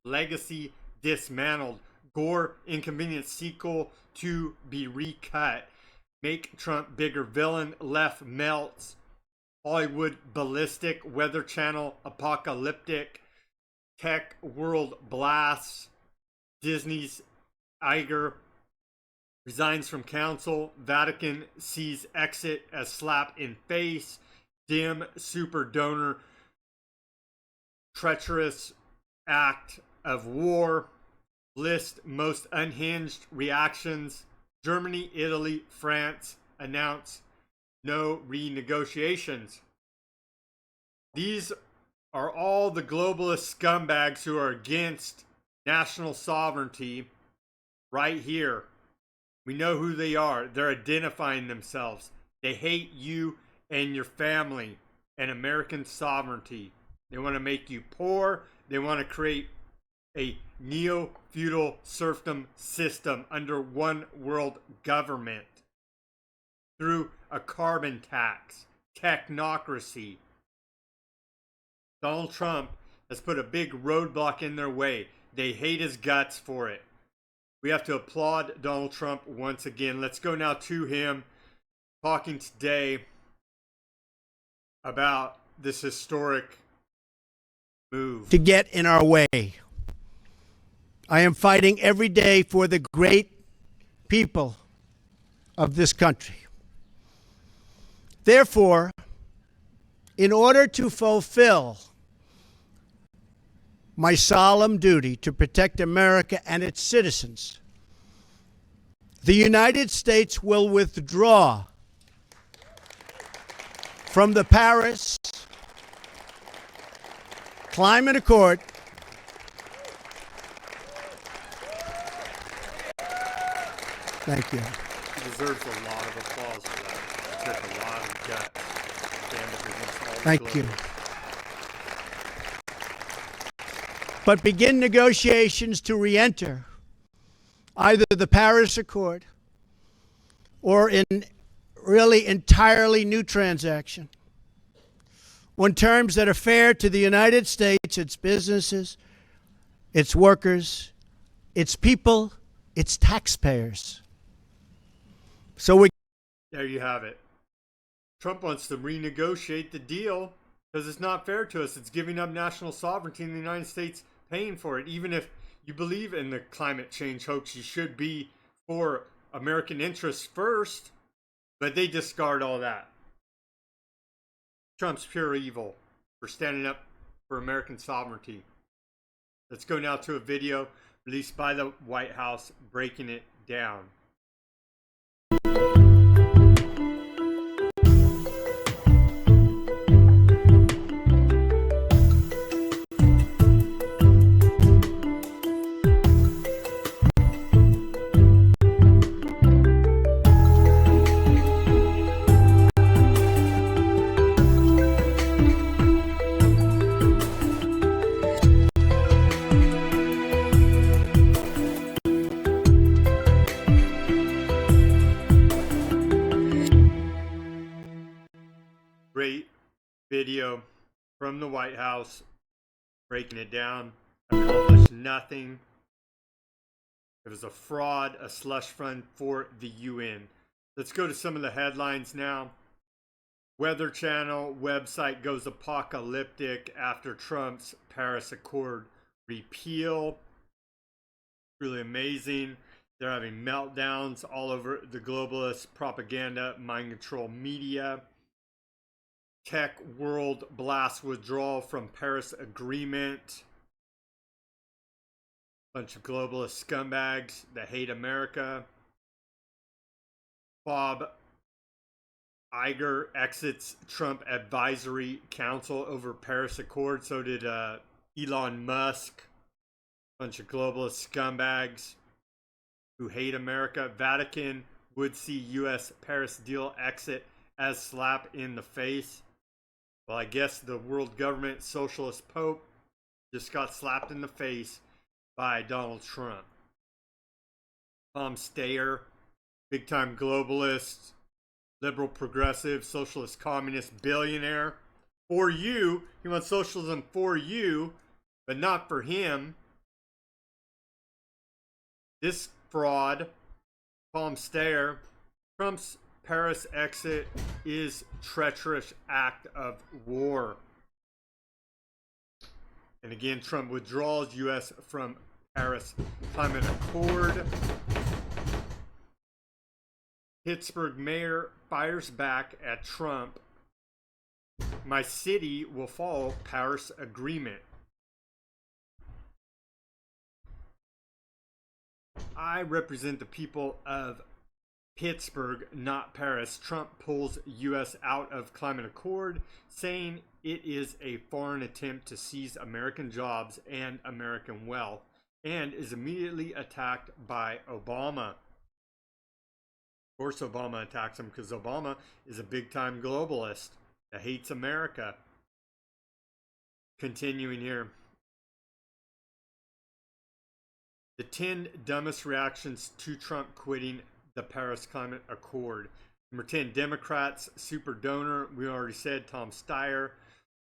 legacy dismantled. Gore inconvenient sequel to be recut. Make Trump bigger villain. Left melts. Hollywood ballistic. Weather Channel apocalyptic. Tech world blasts. Disney's Iger resigns from council. Vatican sees exit as slap in face. Dim super donor. Treacherous act of war. List most unhinged reactions. Germany, Italy, France announce no renegotiations. These are all the globalist scumbags who are against national sovereignty right here. We know who they are. They're identifying themselves. They hate you and your family and American sovereignty. They want to make you poor. They want to create a neo-feudal serfdom system under one world government through a carbon tax, technocracy. Donald Trump has put a big roadblock in their way. They hate his guts for it. We have to applaud Donald Trump once again. Let's go now to him talking today about this historic move to get in our way. I am fighting every day for the great people of this country. Therefore, in order to fulfill my solemn duty to protect America and its citizens, the United States will withdraw from the Paris Climate Accord Thank you. He deserves a lot of applause for that. It took a lot of guts to stand up against all the Thank you. globalists. But begin negotiations to re-enter either the Paris Accord or in really entirely new transaction on terms that are fair to the United States, its businesses, its workers, its people, its taxpayers. So there you have it. Trump wants to renegotiate the deal because it's not fair to us. It's giving up national sovereignty in the United States, paying for it. Even if you believe in the climate change hoax, you should be for American interests first, but they discard all that. Trump's pure evil for standing up for American sovereignty. Let's go now to a video released by the White House breaking it down. Great video from the White House breaking it down. Accomplished nothing. It was a fraud, a slush fund for the UN. Let's go to some of the headlines now. Weather Channel website goes apocalyptic after Trump's Paris Accord repeal. Really amazing. They're having meltdowns all over the globalist propaganda, mind control media. Tech world blasts withdrawal from Paris Agreement. Bunch of globalist scumbags that hate America. Bob Iger exits Trump Advisory Council over Paris Accord. So did Elon Musk. Bunch of globalist scumbags who hate America. Vatican would see U.S. Paris deal exit as slap in the face. Well, I guess the world government socialist pope just got slapped in the face by Donald Trump. Tom Steyer, big time globalist, liberal progressive, socialist communist billionaire. For you, he wants socialism for you, but not for him. This fraud, Palm Stare, Trump's Paris exit is treacherous act of war. And again, Trump withdraws U.S. from Paris Climate Accord. Pittsburgh mayor fires back at Trump. My city will follow Paris Agreement. I represent the people of Pittsburgh, not Paris. Trump pulls U.S. out of climate accord, saying it is a foreign attempt to seize American jobs and American wealth, and is immediately attacked by Obama. Of course, Obama attacks him because Obama is a big-time globalist that hates America. Continuing here. The 10 dumbest reactions to Trump quitting the Paris Climate Accord. Number 10, Democrats super donor. We already said Tom Steyer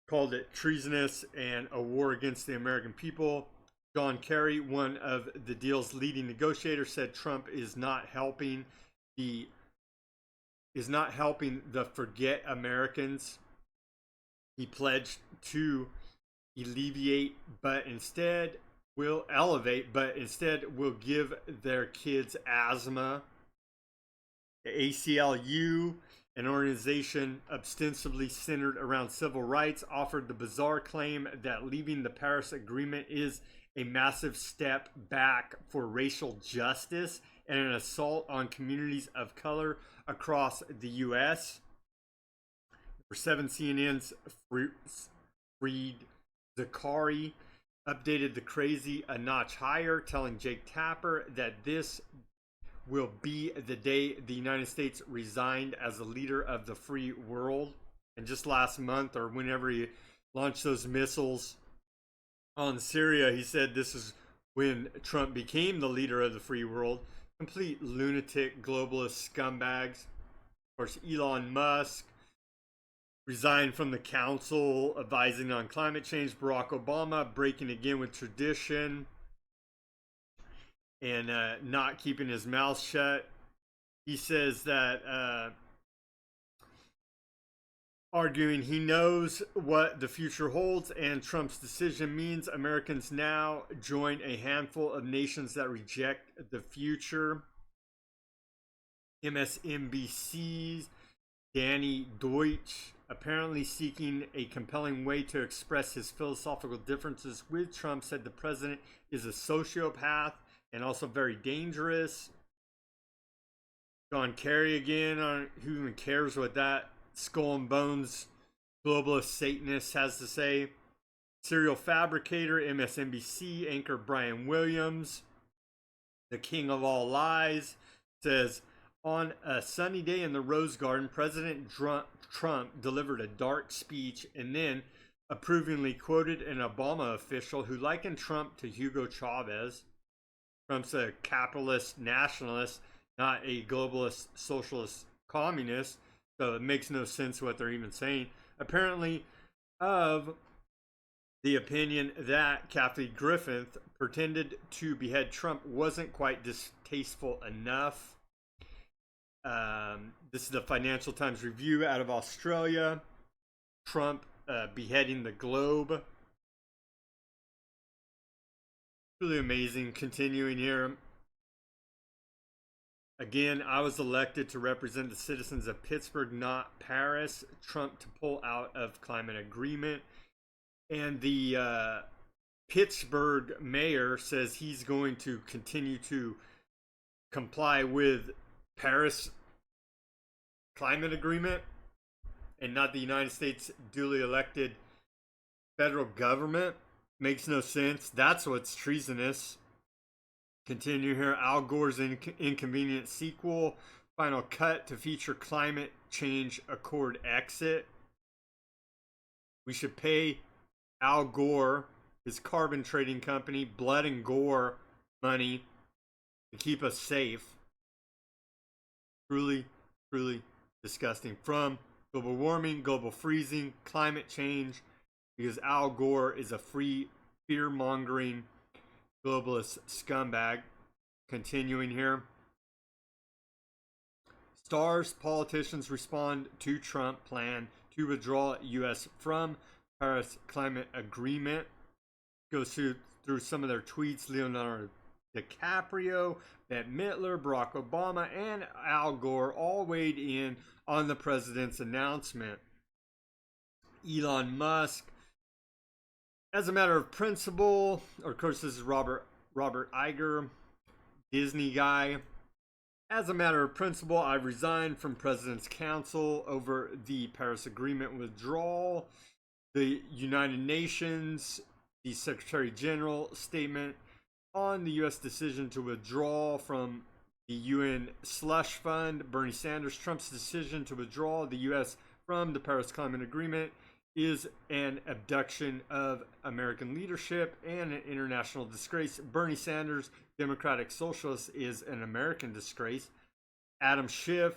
called it treasonous and a war against the American people. John Kerry, one of the deal's leading negotiators, said Trump is not helping the forget Americans. He pledged to alleviate, but instead will elevate, but instead will give their kids asthma. The ACLU, an organization ostensibly centered around civil rights, offered the bizarre claim that leaving the Paris Agreement is a massive step back for racial justice and an assault on communities of color across the U.S. Number 7, CNN's Freed Zakari updated the crazy a notch higher, telling Jake Tapper that this will be the day the United States resigned as a leader of the free world. And just last month, or whenever he launched those missiles on Syria, he said this is when Trump became the leader of the free world. Complete lunatic globalist scumbags. Of course, Elon Musk resigned from the council advising on climate change. Barack Obama breaking again with tradition and not keeping his mouth shut. He says that arguing he knows what the future holds and Trump's decision means Americans now join a handful of nations that reject the future. MSNBC's Danny Deutsch apparently seeking a compelling way to express his philosophical differences with Trump, said the president is a sociopath and also very dangerous. John Kerry again, who even cares what that skull and bones globalist Satanist has to say. Serial fabricator, MSNBC anchor Brian Williams, the king of all lies, says, on a sunny day in the Rose Garden, President Trump delivered a dark speech and then approvingly quoted an Obama official who likened Trump to Hugo Chavez. Trump's a capitalist nationalist, not a globalist socialist communist, so it makes no sense what they're even saying. Apparently, of the opinion that Kathy Griffin pretended to behead Trump wasn't quite distasteful enough. This is the Financial Times review out of Australia. Trump beheading the Globe. Really amazing. Continuing here. Again, I was elected to represent the citizens of Pittsburgh, not Paris. Trump to pull out of climate agreement. And the Pittsburgh mayor says he's going to continue to comply with Paris climate agreement and not the United States duly elected federal government. Makes no sense. That's what's treasonous. Continue here. Al Gore's inconvenient sequel, final cut to feature climate change accord exit. We should pay Al Gore, his carbon trading company, blood and gore money to keep us safe. Truly, truly disgusting. From global warming, global freezing, climate change, because Al Gore is a free, fear-mongering, globalist scumbag. Continuing here. Stars politicians respond to Trump plan to withdraw U.S. from Paris Climate Agreement. Goes through some of their tweets. Leonardo DiCaprio, Bette Midler, Barack Obama, and Al Gore all weighed in on the president's announcement. Elon Musk, as a matter of principle, or of course this is Robert Iger, Disney guy. As a matter of principle, I resigned from President's Council over the Paris Agreement withdrawal. The United Nations, the Secretary General statement on the U.S. decision to withdraw from the UN slush fund. Bernie Sanders, Trump's decision to withdraw the U.S. from the Paris Climate Agreement is an abduction of American leadership and an international disgrace. Bernie Sanders, Democratic Socialist, is an American disgrace. Adam Schiff,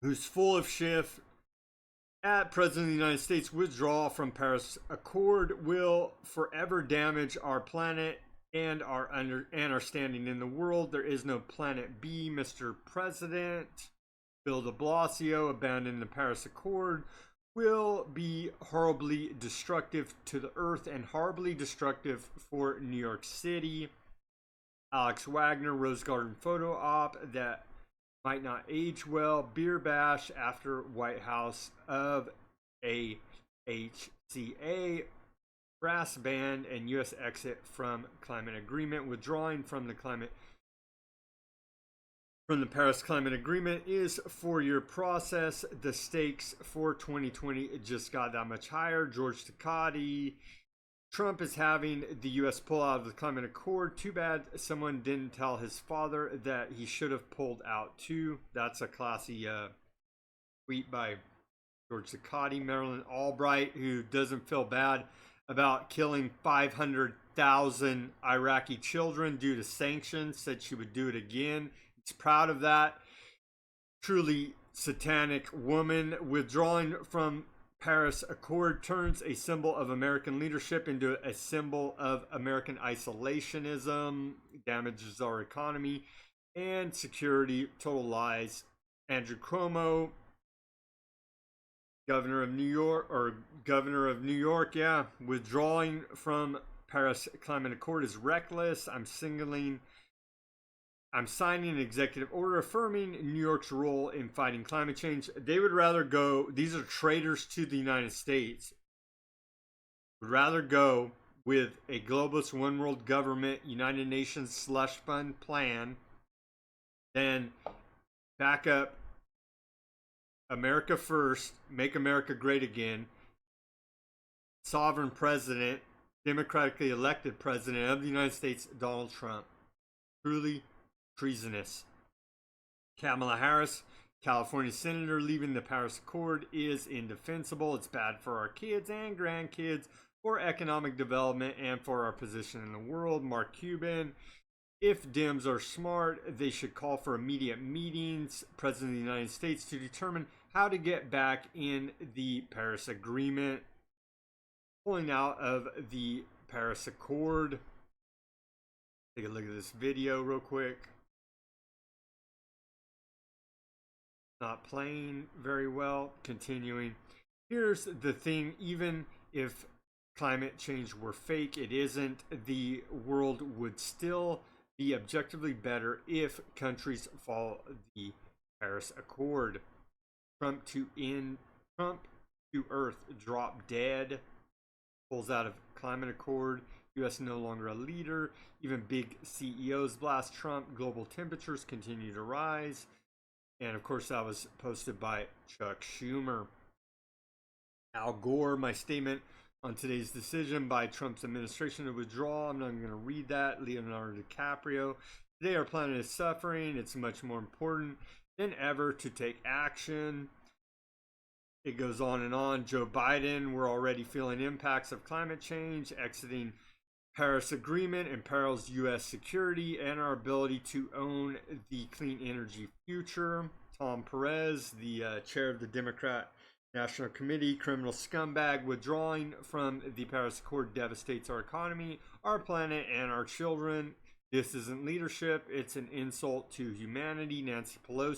who's full of Schiff, at President of the United States, withdrawal from Paris Accord will forever damage our planet and our standing in the world. There is no planet B, Mr. President. Bill de Blasio, abandon the Paris Accord will be horribly destructive to the earth and horribly destructive for New York City. Alex Wagner, Rose Garden photo op that might not age well. Beer bash after White House of AHCA. Brass band and U.S. exit from climate agreement. Withdrawing from the Paris Climate Agreement is a 4-year process. The stakes for 2020 just got that much higher. George Takei. Trump is having the U.S. pull out of the climate accord. Too bad someone didn't tell his father that he should have pulled out too. That's a classy tweet by George Takei. Marilyn Albright, who doesn't feel bad about killing 500,000 Iraqi children due to sanctions, said she would do it again. It's proud of that. Truly satanic woman. Withdrawing from Paris Accord turns a symbol of American leadership into a symbol of American isolationism, damages our economy and security. Total lies. Andrew Cuomo, governor of New York, yeah, withdrawing from Paris Climate Accord is reckless. I'm signing an executive order affirming New York's role in fighting climate change. They would rather go, these are traitors to the United States, would rather go with a globalist one world government, United Nations slush fund plan than back up America first, make America great again, sovereign president, democratically elected president of the United States, Donald Trump. Truly treasonous. Kamala Harris, California senator, leaving the Paris Accord is indefensible. It's bad for our kids and grandkids, for economic development, and for our position in the world. Mark Cuban, if Dems are smart, they should call for immediate meetings, President of the United States, to determine how to get back in the Paris Agreement. Pulling out of the Paris Accord. Take a look at this video real quick. Not playing very well. Continuing. Here's the thing, even if climate change were fake, it isn't. The world would still be objectively better if countries follow the Paris Accord. Trump to Earth, drop dead. Pulls out of climate accord. U.S. no longer a leader. Even big CEOs blast Trump. Global temperatures continue to rise. And of course, that was posted by Chuck Schumer. Al Gore, my statement on today's decision by Trump's administration to withdraw. I'm not going to read that. Leonardo DiCaprio. Today, our planet is suffering. It's much more important than ever to take action. It goes on and on. Joe Biden, we're already feeling impacts of climate change. Exiting Paris Agreement imperils U.S. security and our ability to own the clean energy future. Tom Perez, the chair of the Democrat National Committee, criminal scumbag, withdrawing from the Paris Accord devastates our economy, our planet, and our children. This isn't leadership. It's an insult to humanity. Nancy Pelosi